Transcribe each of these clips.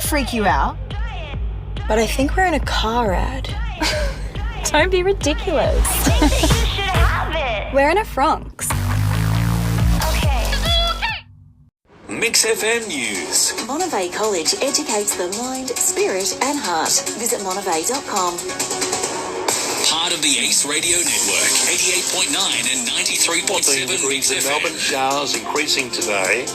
freak you out. But I think we're in a car ad. Don't be ridiculous. I think that you should have it. We're in a Franks. Okay. MixxFM News. Monterey College educates the mind, spirit and heart. Visit monterey.com. Part of the Ace Radio Network, 88.9 and 93.7 degrees in MixxFM. Melbourne, showers increasing today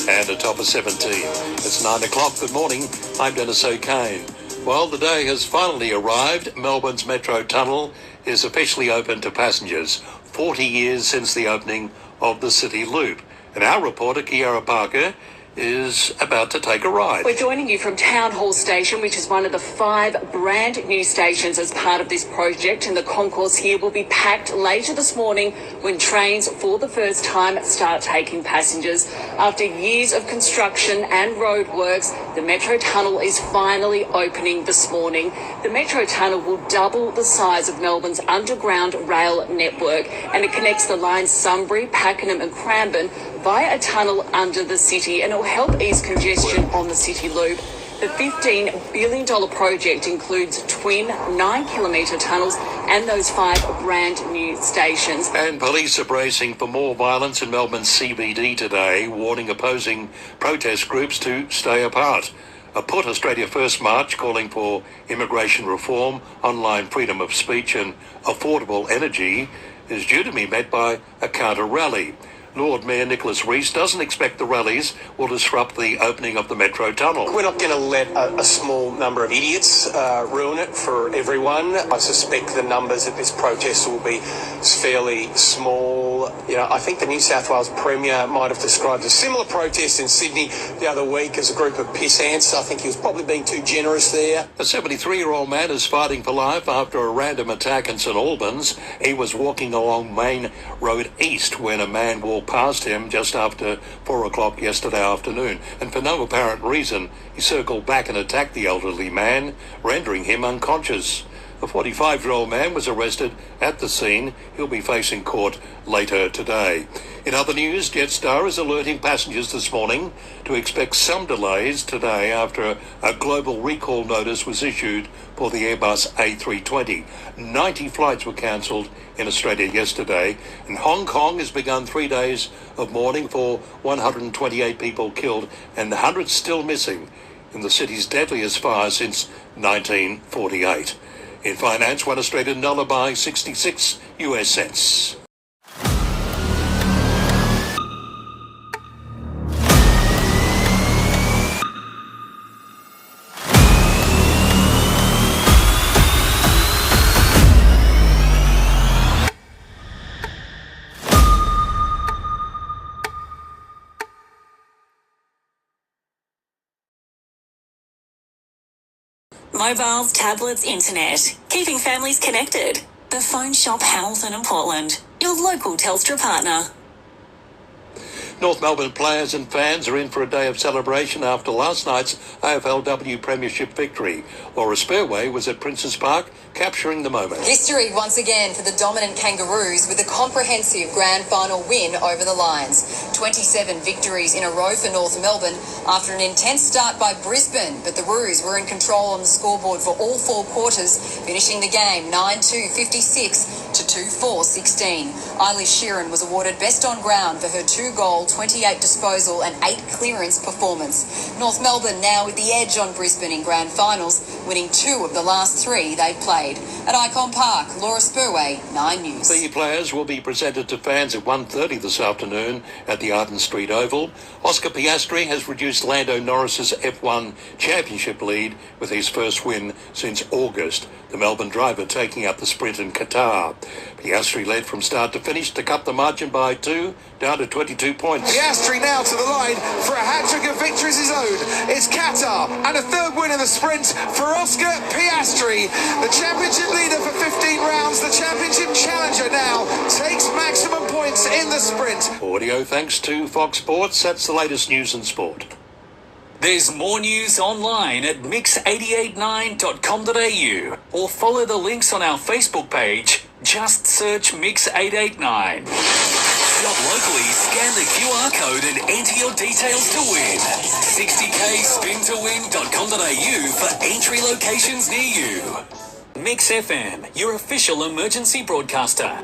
and a top of 17. It's 9 o'clock. Good morning. I'm Dennis O'Kane. Well, the day has finally arrived. Melbourne's Metro Tunnel is officially open to passengers, 40 years since the opening of the City Loop. And our reporter, Kiara Parker, is about to take a ride. We're joining you from Town Hall Station, which is one of the 5 brand new stations as part of this project, and the concourse here will be packed later this morning when trains for the first time start taking passengers. After years of construction and roadworks, the Metro Tunnel is finally opening this morning. The Metro Tunnel will double the size of Melbourne's underground rail network, and it connects the lines Sunbury, Pakenham and Cranbourne via a tunnel under the city, and it will help ease congestion on the City Loop. The $15 billion project includes twin 9-kilometre tunnels and those 5 brand new stations. And police are bracing for more violence in Melbourne's CBD today, warning opposing protest groups to stay apart. A Put Australia First march calling for immigration reform, online freedom of speech and affordable energy is due to be met by a counter-rally. Lord Mayor Nicholas Rees doesn't expect the rallies will disrupt the opening of the Metro Tunnel. We're not going to let a small number of idiots ruin it for everyone. I suspect the numbers at this protest will be fairly small. You know, I think the New South Wales Premier might have described a similar protest in Sydney the other week as a group of pissants. I think he was probably being too generous there. A 73-year-old man is fighting for life after a random attack in St Albans. He was walking along Main Road East when a man walked past him just after 4 o'clock yesterday afternoon, and for no apparent reason he circled back and attacked the elderly man, rendering him unconscious. A 45-year-old man was arrested at the scene. He'll be facing court later today. In other news, Jetstar is alerting passengers this morning to expect some delays today after a global recall notice was issued for the Airbus A320. 90 flights were cancelled in Australia yesterday, and Hong Kong has begun 3 days of mourning for 128 people killed and hundreds still missing in the city's deadliest fire since 1948. In finance, one Australian dollar by 66 US cents. Mobiles, tablets, internet. Keeping families connected. The Phone Shop Hamilton and Portland. Your local Telstra partner. North Melbourne players and fans are in for a day of celebration after last night's AFLW Premiership victory. Laura Spurway was at Princes Park capturing the moment. History once again for the dominant Kangaroos with a comprehensive grand final win over the Lions. 27 victories in a row for North Melbourne after an intense start by Brisbane, but the Roos were in control on the scoreboard for all 4 quarters, finishing the game 9-2 56 to 2-4 16. Eilish Sheeran was awarded best on ground for her 2-goal, 28 disposal and 8 clearance performance. North Melbourne now with the edge on Brisbane in grand finals, winning 2 of the last 3 they played. At Icon Park, Laura Spurway, 9 News. The players will be presented to fans at 1:30 this afternoon at the Arden Street Oval. Oscar Piastri has reduced Lando Norris's F1 championship lead with his first win since August. The Melbourne driver taking up the sprint in Qatar. Piastri led from start to finish to cut the margin by 2 down to 22 points. Piastri now to the line for a hat-trick of victories his own. It's Qatar and a 3rd win in the sprint for Oscar Piastri. The championship leader for 15 rounds, the championship challenger now takes maximum points in the sprint. Audio thanks to Fox Sports. That's the latest news and sport. There's more news online at mix889.com.au or follow the links on our Facebook page. Just search Mix889. Shop locally, scan the QR code and enter your details to win. 60kspintowin.com.au for entry locations near you. Mix FM, your official emergency broadcaster.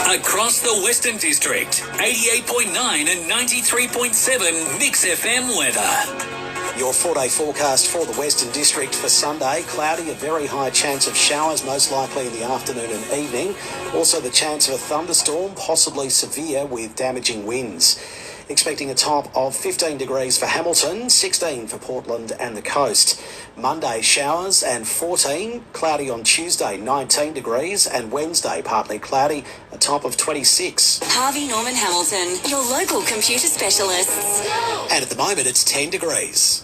Across the Western District, 88.9 and 93.7 Mix FM weather. Your 4-day forecast for the Western District for Sunday. Cloudy, a very high chance of showers, most likely in the afternoon and evening. Also the chance of a thunderstorm, possibly severe with damaging winds. Expecting a top of 15 degrees for Hamilton, 16 for Portland and the coast. Monday, showers and 14. Cloudy on Tuesday, 19 degrees. And Wednesday, partly cloudy, a top of 26. Harvey Norman Hamilton, your local computer specialists. And at the moment, it's 10 degrees.